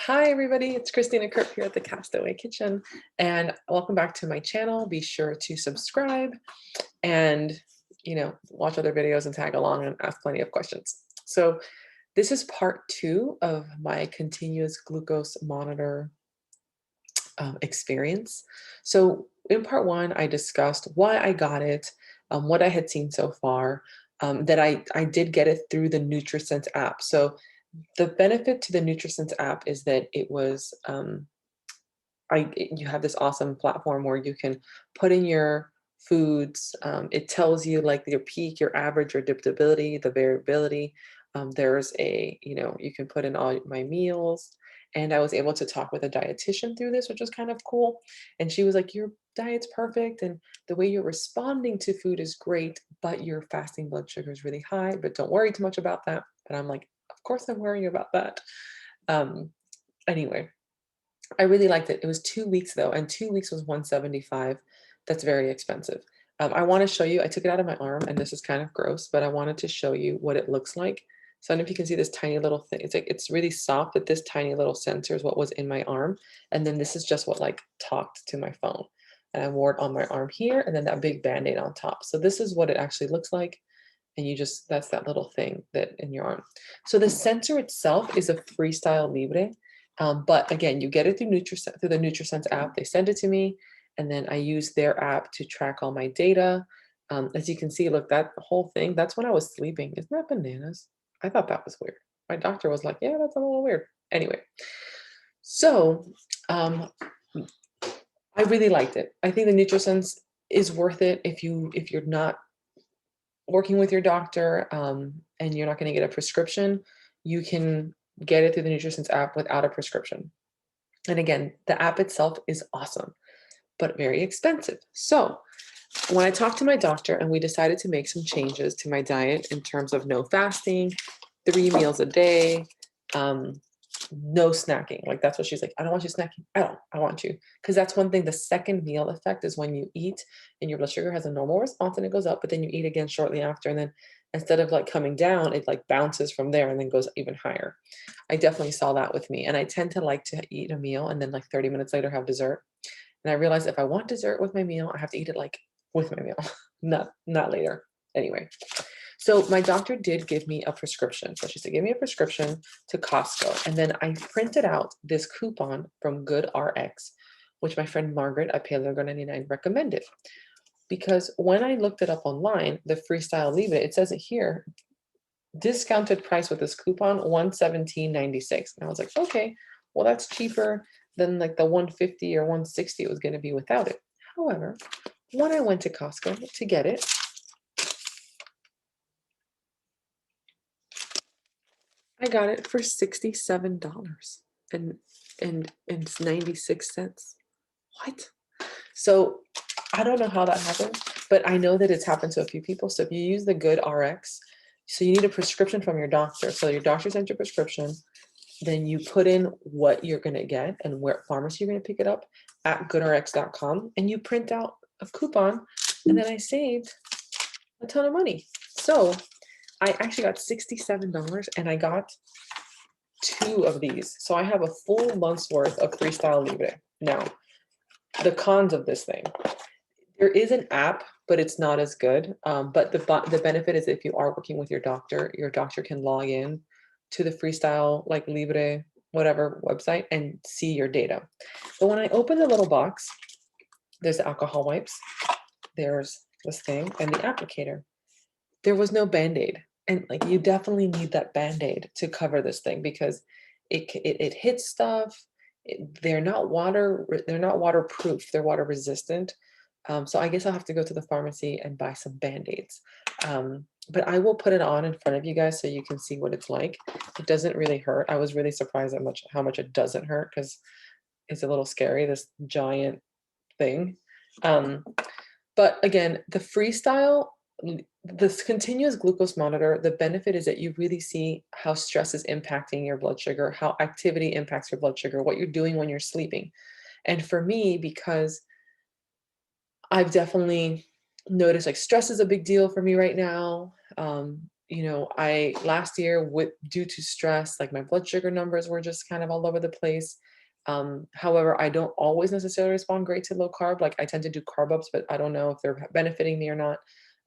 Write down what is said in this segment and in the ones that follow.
Hi everybody, it's Christina Kirk here at the Castaway Kitchen, and welcome back to my channel. Be sure to subscribe and watch other videos and tag along and ask plenty of questions. So this is part 2 of my continuous glucose monitor experience. So in part 1, I discussed why I got it, what I had seen so far, that I did get it through the Nutri Sense app. So the benefit to the Nutri Sense app is that it was you have this awesome platform where you can put in your foods. It tells you like your peak, your average, your adaptability, the variability. There's you can put in all my meals. And I was able to talk with a dietitian through this, which was kind of cool. And she was like, your diet's perfect. And the way you're responding to food is great, but your fasting blood sugar is really high. But don't worry too much about that. And I'm like, of course I'm worrying about that. Um, anyway, I really liked it. It was 2 weeks though, and 2 weeks was 175. That's very expensive. I want to show you, I took it out of my arm and this is kind of gross, but I wanted to show you what it looks like. So I don't know if you can see this tiny little thing. It's like, it's really soft, but this tiny little sensor is what was in my arm. And then this is just what like talked to my phone. And I wore it on my arm here and then that big Band-Aid on top. So this is what it actually looks like. And you just, that's that little thing that in your arm. So the sensor itself is a FreeStyle Libre. But again, you get it through through the Nutri Sense app. They send it to me, and then I use their app to track all my data. As you can see, look, that whole thing, that's when I was sleeping. Isn't that bananas? I thought that was weird. My doctor was like, yeah, that's a little weird. Anyway, so um, I really liked it. I think the NutriSense is worth it if you're not working with your doctor and you're not going to get a prescription. You can get it through the Nutri Sense app without a prescription. And again, the app itself is awesome, but very expensive. So when I talked to my doctor and we decided to make some changes to my diet in terms of no fasting, 3 meals a day, um, no snacking. Like that's what she's like, I don't want you snacking at all. I want you. Because that's one thing. The second meal effect is when you eat and your blood sugar has a normal response and it goes up, but then you eat again shortly after. And then instead of like coming down, it like bounces from there and then goes even higher. I definitely saw that with me. And I tend to like to eat a meal and then like 30 minutes later have dessert. And I realized if I want dessert with my meal, I have to eat it like with my meal, not later. Anyway, so my doctor did give me a prescription. So she said, give me a prescription to Costco. And then I printed out this coupon from GoodRx, which my friend Margaret at Paleogo99 recommended. Because when I looked it up online, the FreeStyle Libre, it says it here, discounted price with this coupon, $117.96. And I was like, okay, well, that's cheaper than like the 150 or 160 it was going to be without it. However, when I went to Costco to get it, I got it for $67 and 96 cents. What? So I don't know how that happened, but I know that it's happened to a few people. So if you use the GoodRx, so you need a prescription from your doctor. So your doctor sent your prescription, then you put in what you're going to get and where pharmacy you're going to pick it up at goodrx.com, and you print out a coupon, and then I saved a ton of money. So I actually got $67 and I got 2 of these. So I have a full month's worth of FreeStyle Libre. Now, the cons of this thing. There is an app, but it's not as good. But the benefit is if you are working with your doctor can log in to the FreeStyle like Libre, whatever website and see your data. But when I open the little box, there's the alcohol wipes, there's this thing, and the applicator. There was no Band-Aid. And like you definitely need that Band-Aid to cover this thing because it hits stuff. They're not waterproof. They're water resistant. So I guess I'll have to go to the pharmacy and buy some Band-Aids. But I will put it on in front of you guys so you can see what it's like. It doesn't really hurt. I was really surprised at how much it doesn't hurt because it's a little scary, this giant thing. But again, the FreeStyle, this continuous glucose monitor, the benefit is that you really see how stress is impacting your blood sugar, how activity impacts your blood sugar, what you're doing when you're sleeping. And for me, because I've definitely noticed like stress is a big deal for me right now. I last year with due to stress, like my blood sugar numbers were just kind of all over the place. However, I don't always necessarily respond great to low carb. Like I tend to do carb ups, but I don't know if they're benefiting me or not.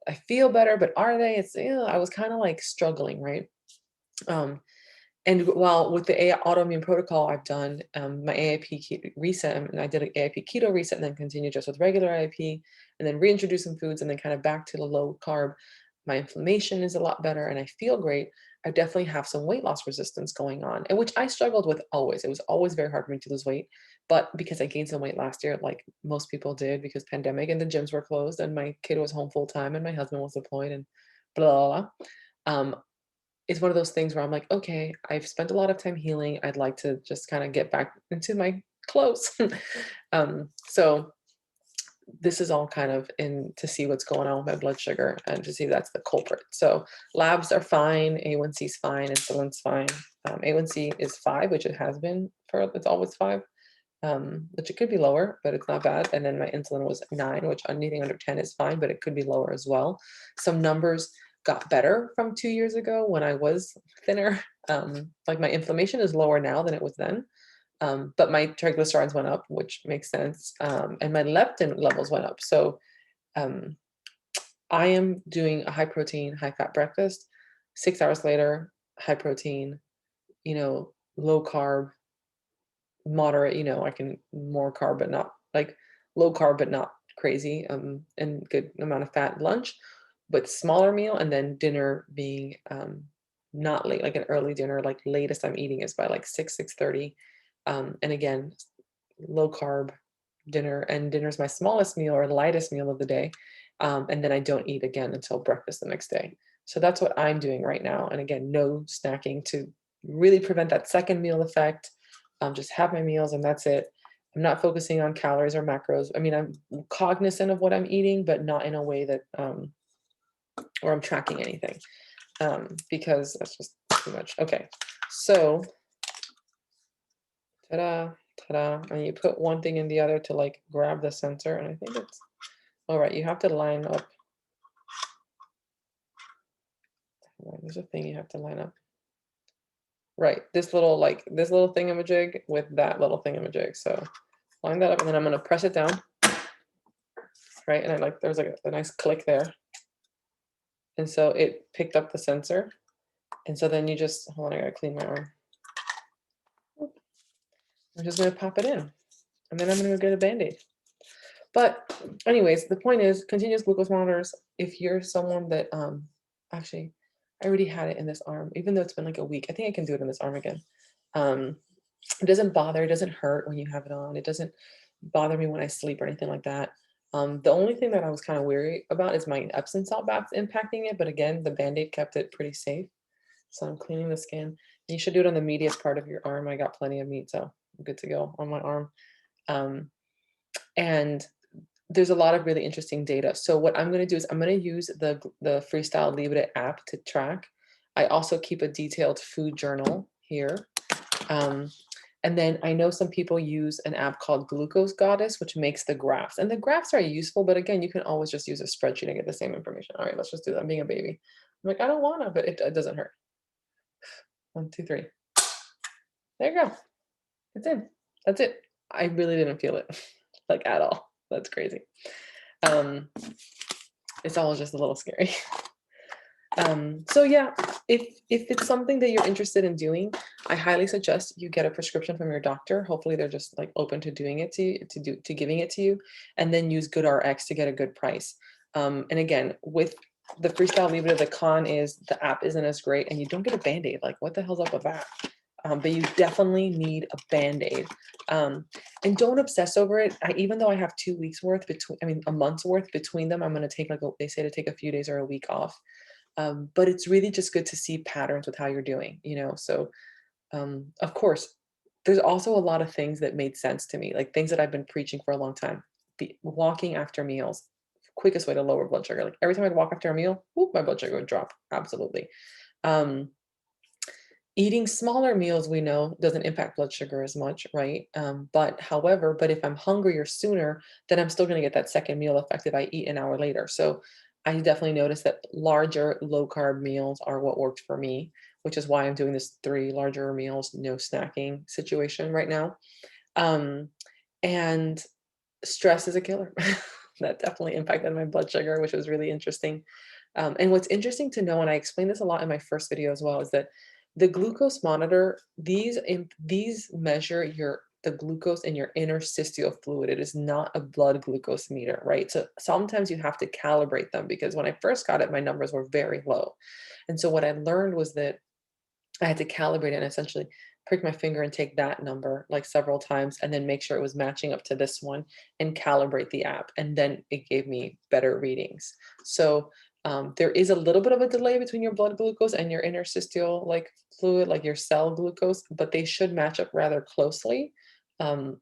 I feel better, but are they? I was kind of like struggling, right? Um, and while with the autoimmune protocol I've done, my AIP reset, and I did an AIP keto reset, and then continued just with regular AIP, and then reintroduce some foods, and then kind of back to the low carb. My inflammation is a lot better, and I feel great. I definitely have some weight loss resistance going on, and which I struggled with always. It was always very hard for me to lose weight, but because I gained some weight last year, like most people did, because pandemic and the gyms were closed, and my kid was home full time, and my husband was deployed, and blah blah blah. It's one of those things where I'm like, okay, I've spent a lot of time healing. I'd like to just kind of get back into my clothes. So this is all kind of in to see what's going on with my blood sugar and to see if that's the culprit. So labs are fine, A1C is fine, insulin's fine. A1C is 5, which it has been it's always 5, which it could be lower, but it's not bad. And then my insulin was 9, which anything under 10 is fine, but it could be lower as well. Some numbers got better from 2 years ago when I was thinner. Like my inflammation is lower now than it was then. But my triglycerides went up, which makes sense. And my leptin levels went up. So um, I am doing a high protein, high fat breakfast. 6 hours later, high protein, low carb, moderate, I can more carb, but not like low carb, but not crazy, and good amount of fat lunch, but smaller meal, and then dinner being not late, like an early dinner, like latest I'm eating is by like 6:30. And again, low carb dinner, and dinner is my smallest meal or lightest meal of the day. And then I don't eat again until breakfast the next day. So that's what I'm doing right now. And again, no snacking to really prevent that second meal effect. Just have my meals and that's it. I'm not focusing on calories or macros. I mean, I'm cognizant of what I'm eating, but not in a way that where I'm tracking anything, because that's just too much. Okay, so ta-da, ta-da, and you put one thing in the other to like grab the sensor, and I think it's all right. You have to line up. There's a thing you have to line up. Right, this little thingamajig with that little thingamajig. So line that up, and then I'm gonna press it down. Right, and there's like a nice click there. And so it picked up the sensor. And so then you just, hold on, I gotta clean my arm. I'm just gonna pop it in. And then I'm gonna go get a Band-Aid. But anyways, the point is continuous glucose monitors. If you're someone that, actually, I already had it in this arm, even though it's been like a week. I think I can do it in this arm again. It doesn't bother, it doesn't hurt when you have it on. It doesn't bother me when I sleep or anything like that. The only thing that I was kind of weary about is my Epsom salt baths impacting it. But again, the Band-Aid kept it pretty safe. So I'm cleaning the skin. You should do it on the meatiest part of your arm. I got plenty of meat, so I'm good to go on my arm. And there's a lot of really interesting data. So what I'm going to do is I'm going to use the FreeStyle Libre app to track. I also keep a detailed food journal here. And then I know some people use an app called Glucose Goddess, which makes the graphs. And the graphs are useful, but again, you can always just use a spreadsheet and get the same information. All right, let's just do that. I'm being a baby. I'm like, I don't want to, but it doesn't hurt. 1, 2, 3. There you go. It's in. That's it. I really didn't feel it like at all. That's crazy. It's all just a little scary. So yeah, if it's something that you're interested in doing, I highly suggest you get a prescription from your doctor. Hopefully they're just like open to doing it to giving it to you, and then use GoodRx to get a good price. And again, with the FreeStyle Libre, the con is the app isn't as great, and you don't get a Band-Aid. Like, what the hell's up with that? But you definitely need a Band-Aid. And don't obsess over it. Even though I have 2 weeks worth a month's worth between them, I'm going to take they say to take a few days or a week off. But it's really just good to see patterns with how you're doing, So, of course, there's also a lot of things that made sense to me, like things that I've been preaching for a long time. Walking after meals, quickest way to lower blood sugar. Like every time I'd walk after a meal, whoop, my blood sugar would drop. Absolutely. Eating smaller meals, we know, doesn't impact blood sugar as much, right? But if I'm hungrier sooner, then I'm still going to get that second meal effect if I eat an hour later. So I definitely noticed that larger low carb meals are what worked for me, which is why I'm doing this 3 larger meals, no snacking situation right now. Um, and stress is a killer. That definitely impacted my blood sugar, which was really interesting. And what's interesting to know, and I explained this a lot in my first video as well, is that the glucose monitor, these measure the glucose in your interstitial fluid. It is not a blood glucose meter, right? So sometimes you have to calibrate them because when I first got it, my numbers were very low. And so what I learned was that I had to calibrate it and essentially prick my finger and take that number like several times and then make sure it was matching up to this one and calibrate the app. And then it gave me better readings. So there is a little bit of a delay between your blood glucose and your interstitial like fluid, like your cell glucose, but they should match up rather closely. Um,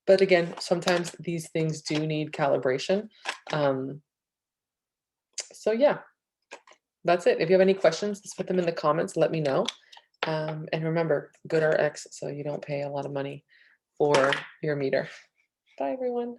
but again, sometimes these things do need calibration. Um, so yeah, that's it. If you have any questions, just put them in the comments. Let me know. And remember, GoodRx so you don't pay a lot of money for your meter. Bye, everyone.